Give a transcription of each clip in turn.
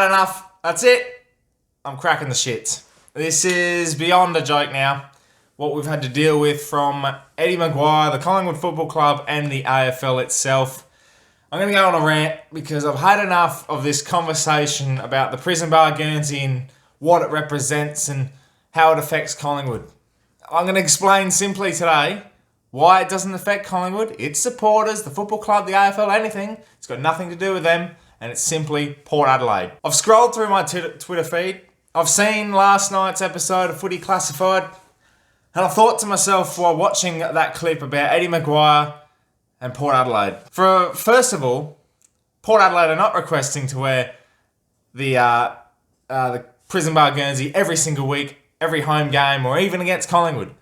had enough. That's it. I'm cracking the shits. This is beyond a joke now. What we've had to deal with from Eddie McGuire, the Collingwood Football Club, and the AFL itself. I'm going to go on a rant because I've had enough of this conversation about the prison bar Guernsey and what it represents and how it affects Collingwood. I'm going to explain simply today why it doesn't affect Collingwood, its supporters, the football club, the AFL, anything. It's got nothing to do with them, and it's simply Port Adelaide. I've scrolled through my Twitter feed. I've seen last night's episode of Footy Classified, and I thought to myself while watching that clip about Eddie McGuire and Port Adelaide. First of all, Port Adelaide are not requesting to wear the prison bar Guernsey every single week, every home game, or even against Collingwood.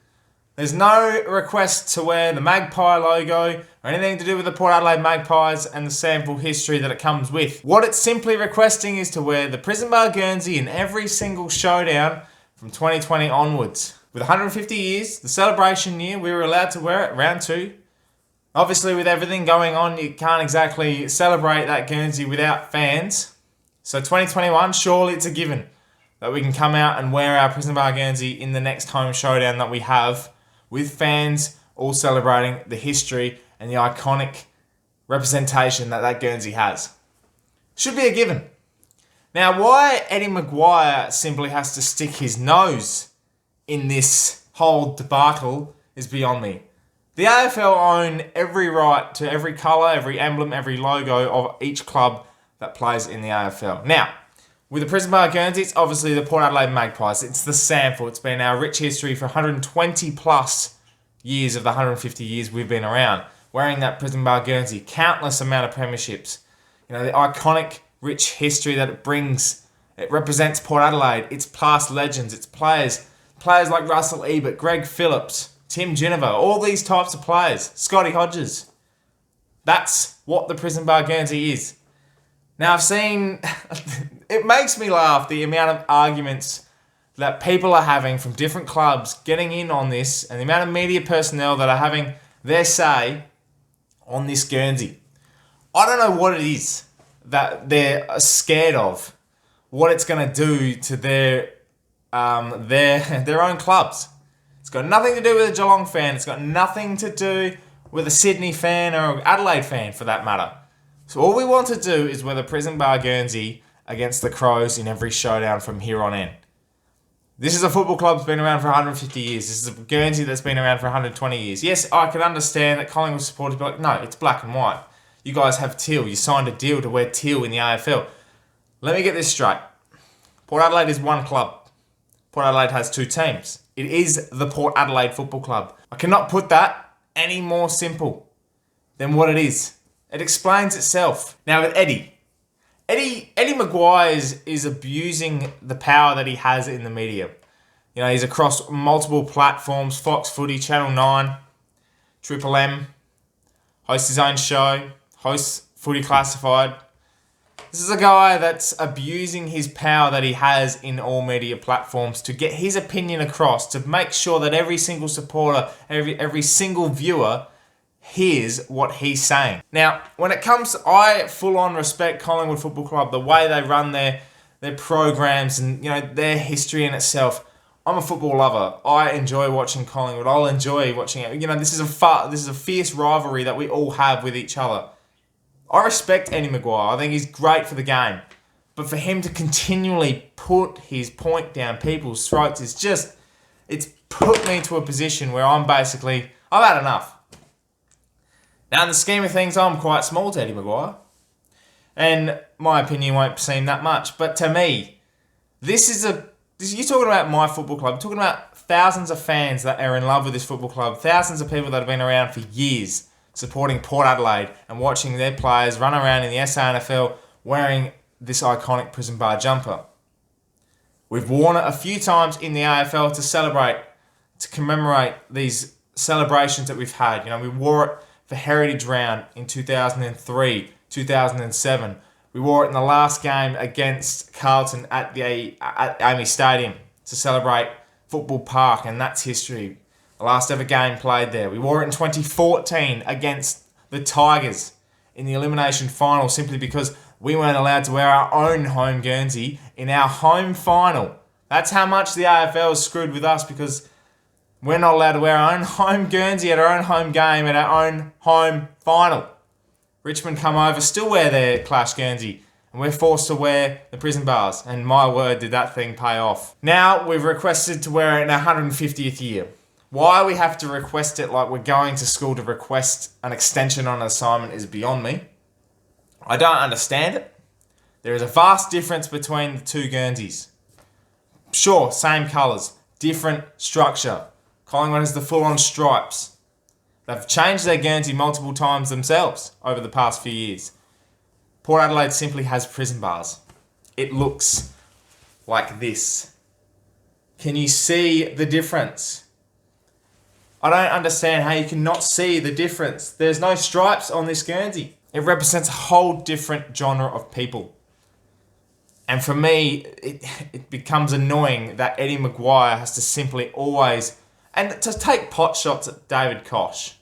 There's no request to wear the Magpie logo or anything to do with the Port Adelaide Magpies and the sample history that it comes with. What it's simply requesting is to wear the prison bar Guernsey in every single showdown from 2020 onwards. With 150 years, the celebration year, we were allowed to wear it, round 2. Obviously, with everything going on, you can't exactly celebrate that Guernsey without fans. So 2021, surely it's a given that we can come out and wear our prison bar Guernsey in the next home showdown that we have, with fans all celebrating the history and the iconic representation that Guernsey has. Should be a given. Now, why Eddie McGuire simply has to stick his nose in this whole debacle is beyond me. The AFL own every right to every colour, every emblem, every logo of each club that plays in the AFL. Now, with the prison bar Guernsey, it's obviously the Port Adelaide Magpies. It's the sample. It's been our rich history for 120 plus years of the 150 years we've been around. Wearing that prison bar Guernsey, countless amount of premierships. You know, the iconic, rich history that it brings. It represents Port Adelaide, its past legends, its players like Russell Ebert, Greg Phillips, Tim Ginniver, all these types of players, Scotty Hodges. That's what the prison bar Guernsey is. Now, I've seen, it makes me laugh the amount of arguments that people are having from different clubs getting in on this and the amount of media personnel that are having their say on this Guernsey. I don't know what it is that they're scared of, what it's going to do to their own clubs. It's got nothing to do with a Geelong fan. It's got nothing to do with a Sydney fan or an Adelaide fan for that matter. So all we want to do is wear the prison bar Guernsey against the Crows in every showdown from here on in. This is a football club that's been around for 150 years. This is a Guernsey that's been around for 120 years. Yes, I can understand that Collingwood supporters be like, no, it's black and white. You guys have teal. You signed a deal to wear teal in the AFL. Let me get this straight. Port Adelaide is one club. Port Adelaide has 2 teams. It is the Port Adelaide Football Club. I cannot put that any more simple than what it is. It explains itself. Now with Eddie McGuire is abusing the power that he has in the media. You know, he's across multiple platforms, Fox Footy, Channel 9, Triple M, hosts his own show, hosts Footy Classified. This is a guy that's abusing his power that he has in all media platforms to get his opinion across, to make sure that every single supporter, every single viewer hears what he's saying. Now, when it comes to, I full on respect Collingwood Football Club, the way they run their programs and, you know, their history in itself. I'm a football lover. I enjoy watching Collingwood. I'll enjoy watching it. You know, this is a fierce rivalry that we all have with each other. I respect Eddie McGuire. I think he's great for the game. But for him to continually put his point down people's throats is just, it's put me to a position where I've had enough. Now, in the scheme of things, I'm quite small to Eddie McGuire. And my opinion won't seem that much. But to me, you're talking about my football club. You're talking about thousands of fans that are in love with this football club. Thousands of people that have been around for years supporting Port Adelaide and watching their players run around in the SANFL wearing this iconic prison bar jumper. We've worn it a few times in the AFL to celebrate, to commemorate these celebrations that we've had. You know, we wore it for Heritage Round in 2003, 2007. We wore it in the last game against Carlton at Amy Stadium to celebrate Football Park, and that's history. The last ever game played there. We wore it in 2014 against the Tigers in the elimination final simply because we weren't allowed to wear our own home Guernsey in our home final. That's how much the AFL is screwed with us, because we're not allowed to wear our own home Guernsey at our own home game at our own home final. Richmond come over, still wear their Clash Guernsey, and we're forced to wear the prison bars. And my word, did that thing pay off. Now we've requested to wear it in our 150th year. Why we have to request it like we're going to school to request an extension on an assignment is beyond me. I don't understand it. There is a vast difference between the two Guernseys. Sure, same colours, different structure. Collingwood has the full-on stripes. They've changed their Guernsey multiple times themselves over the past few years. Port Adelaide simply has prison bars. It looks like this. Can you see the difference? I don't understand how you cannot see the difference. There's no stripes on this Guernsey. It represents a whole different genre of people. And for me, it becomes annoying that Eddie McGuire has to simply always... And to take pot shots at David Koch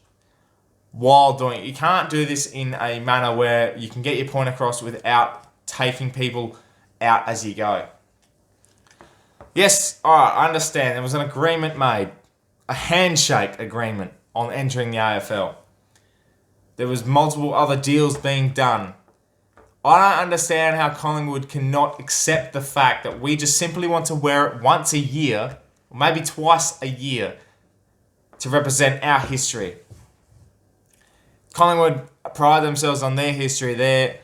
while doing it. You can't do this in a manner where you can get your point across without taking people out as you go. Yes, alright, I understand. There was an agreement made. A handshake agreement on entering the AFL. There was multiple other deals being done. I don't understand how Collingwood cannot accept the fact that we just simply want to wear it once a year, or maybe twice a year, to represent our history. Collingwood pride themselves on their history, their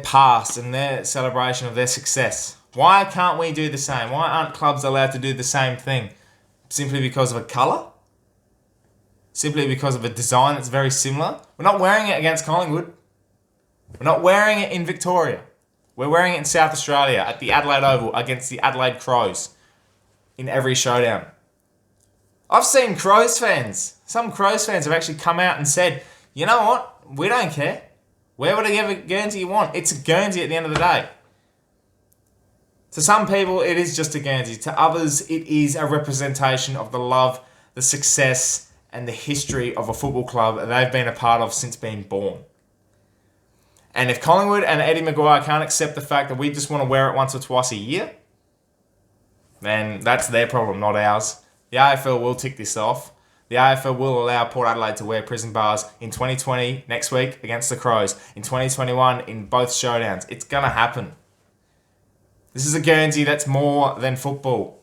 past, and their celebration of their success. Why can't we do the same? Why aren't clubs allowed to do the same thing? Simply because of a colour? Simply because of a design that's very similar? We're not wearing it against Collingwood. We're not wearing it in Victoria. We're wearing it in South Australia at the Adelaide Oval against the Adelaide Crows in every showdown. I've seen Crows fans. Some Crows fans have actually come out and said, you know what? We don't care. Wear whatever Guernsey you want. It's a Guernsey at the end of the day. To some people, it is just a Guernsey. To others, it is a representation of the love, the success, and the history of a football club that they've been a part of since being born. And if Collingwood and Eddie McGuire can't accept the fact that we just want to wear it once or twice a year, then that's their problem, not ours. The AFL will tick this off. The AFL will allow Port Adelaide to wear prison bars in 2020, next week, against the Crows. In 2021, in both showdowns. It's going to happen. This is a Guernsey that's more than football.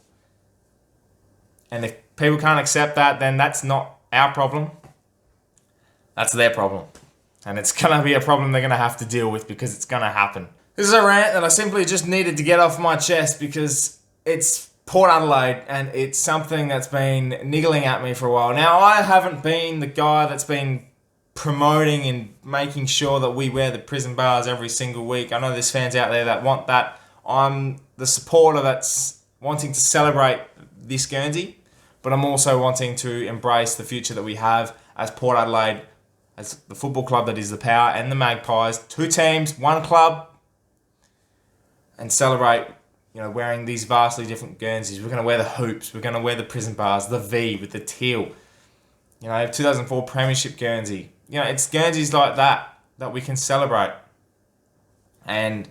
And if people can't accept that, then that's not our problem. That's their problem. And it's going to be a problem they're going to have to deal with, because it's going to happen. This is a rant that I simply just needed to get off my chest, because it's Port Adelaide and it's something that's been niggling at me for a while. Now, I haven't been the guy that's been promoting and making sure that we wear the prison bars every single week. I know there's fans out there that want that. I'm the supporter that's wanting to celebrate this Guernsey, but I'm also wanting to embrace the future that we have as Port Adelaide, as the football club that is the Power and the Magpies. Two teams, one club, and celebrate, wearing these vastly different Guernseys. We're going to wear the hoops, we're going to wear the prison bars, the V with the teal. 2004 Premiership Guernsey. It's Guernseys like that we can celebrate. And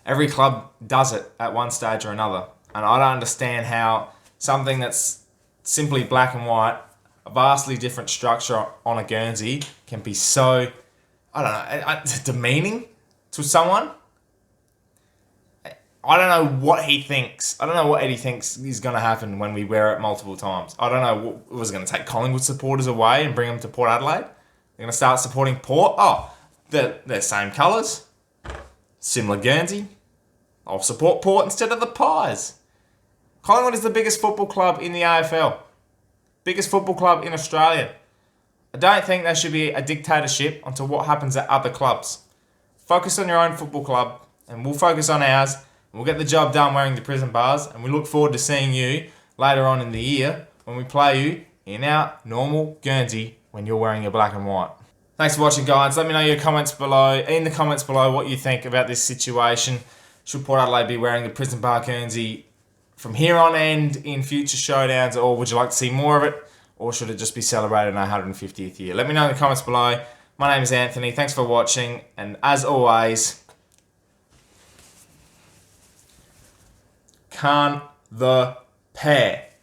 every club does it at one stage or another. And I don't understand how something that's simply black and white, a vastly different structure on a Guernsey, can be so, demeaning to someone. I don't know what he thinks. I don't know what Eddie thinks is going to happen when we wear it multiple times. I don't know what was going to take Collingwood supporters away and bring them to Port Adelaide. They're going to start supporting Port. Oh, they're same colours. Similar Guernsey. I'll support Port instead of the Pies. Collingwood is the biggest football club in the AFL. Biggest football club in Australia. I don't think there should be a dictatorship onto what happens at other clubs. Focus on your own football club, and we'll focus on ours. We'll get the job done wearing the prison bars, and we look forward to seeing you later on in the year when we play you in our normal Guernsey when you're wearing your black and white. Thanks for watching, guys. Let me know in the comments below what you think about this situation. Should Port Adelaide be wearing the prison bar Guernsey from here on end in future showdowns, or would you like to see more of it, or should it just be celebrated in our 150th year? Let me know in the comments below. My name is Anthony. Thanks for watching, and as always, can't the pair.